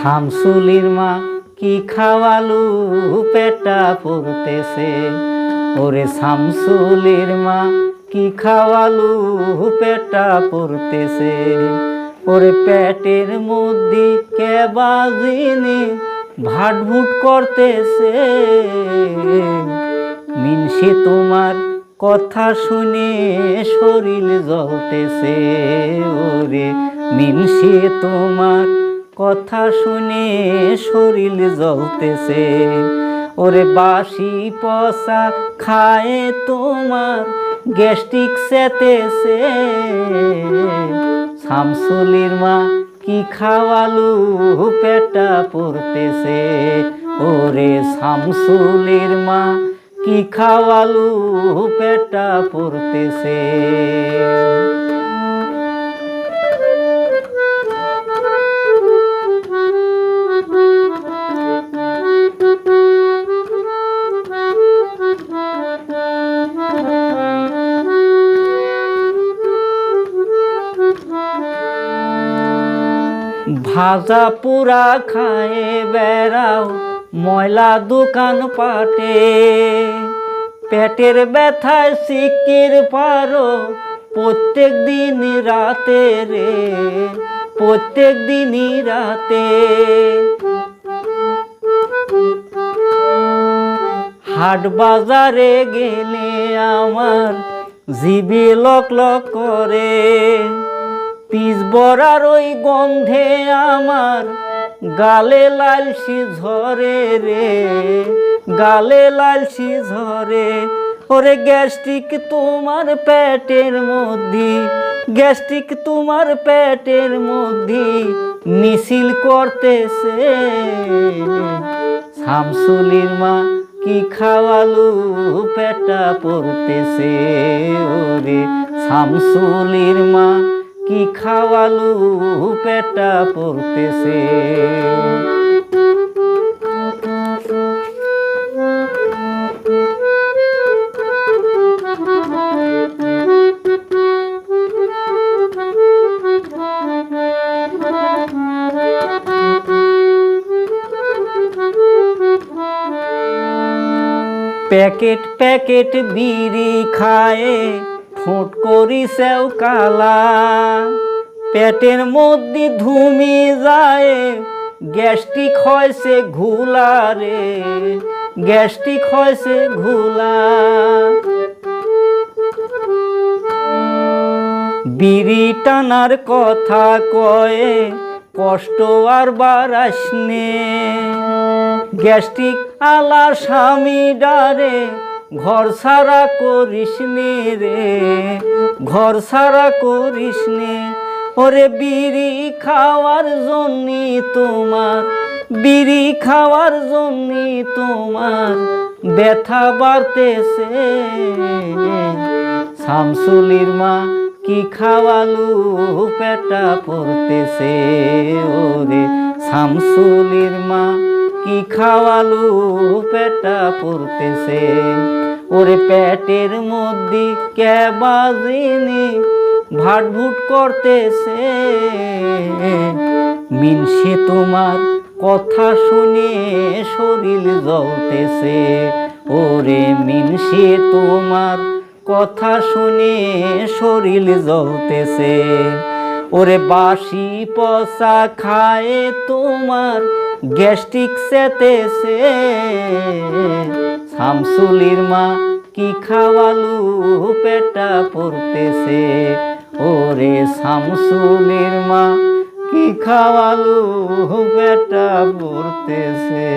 শামসুলির মা কি খাওয়ালু পেটা পড়তেছে। ওরে শামসুলির মা কি খাওয়ালু পেটা পড়তেছে। ওরে পেটের মধ্যে কেবা জিনি ভাটভুট করতেছে। মিনসে তোমার কথা শুনে শরীর জ্বলতেছে। ওরে মিনসে তোমার কথা শুনে শরীর জ্বলতেছে। ওরে বাসি পচা খায় তোমার গ্যাস্ট্রিক সেতেছে। শামসুলির মা কি খাওয়ালু পেটা পড়তেছে। ওরে শামসুলির মা কি খাওয়ালু পেটা পড়তেছে। ভাজা পুরা খায়ে বেড়াও ময়লা দোকান পাটে। পেটের ব্যথায় সিকির পারো প্রত্যেক দিন রাতে রে, প্রত্যেক দিনই রাতে। হাট বাজারে গেলে আমার জিভে লক লক করে। পিস বরার ওই গন্ধে আমার গালে লালসি ঝরে রে, গালে লালসি ঝরে। ওরে গ্যাস্ট্রিক তোমার পেটের মধ্যে, গ্যাস্ট্রিক তোমার পেটের মধ্যে মিছিল করতেছে। শামসুলির মা কি খাওয়ালু পেটা পড়তেছে। ওরে শামসুলির মা কি খাওয়ালু পেটা পড়তেছে। প্যাকেট প্যাকেট বিড়ি খায়ে ঠোঁট করি সেও কালা। পেটের মধ্যে ধুমি যায় গ্যাস্ট্রিক হয়েছে ঘুলা রে, গ্যাস্ট্রিক হয়েছে ঘুলা। বিড়ি টানার কথা কয়ে কষ্ট আর বারাসনে। গ্যাস্ট্রিক আলা স্বামী ডারে ঘর সারা করিস নে রে, ঘর সারা করিস নে। ওরে বিড়ি খাওয়ার জন্যে তোমার, বিড়ি খাওয়ার জন্যে তোমার ব্যথা বাড়তেছে। শামসুলির মা কি খাওয়ালু পেটা পড়তেছে। ওরে শামসুলির মা কি খাওয়ালু পেটা পড়তেছে। ওরে পেটের মধ্যে কেবা জিনি ভাটভুট করতেছে। মিনসে তোমার কথা শুনে শরীর জ্বলতেছে। ওরে মিনসে তোমার কথা শুনে শরীর জ্বলতেছে। ওরে বাসি পচা খায় তোমার গ্যাস্ট্রিক সেতেছে। শামসুলির মা কি খাওয়ালু পেটা পড়তেছে। ওরে শামসুলির মা কি খাওয়ালু পেটা পড়তেছে।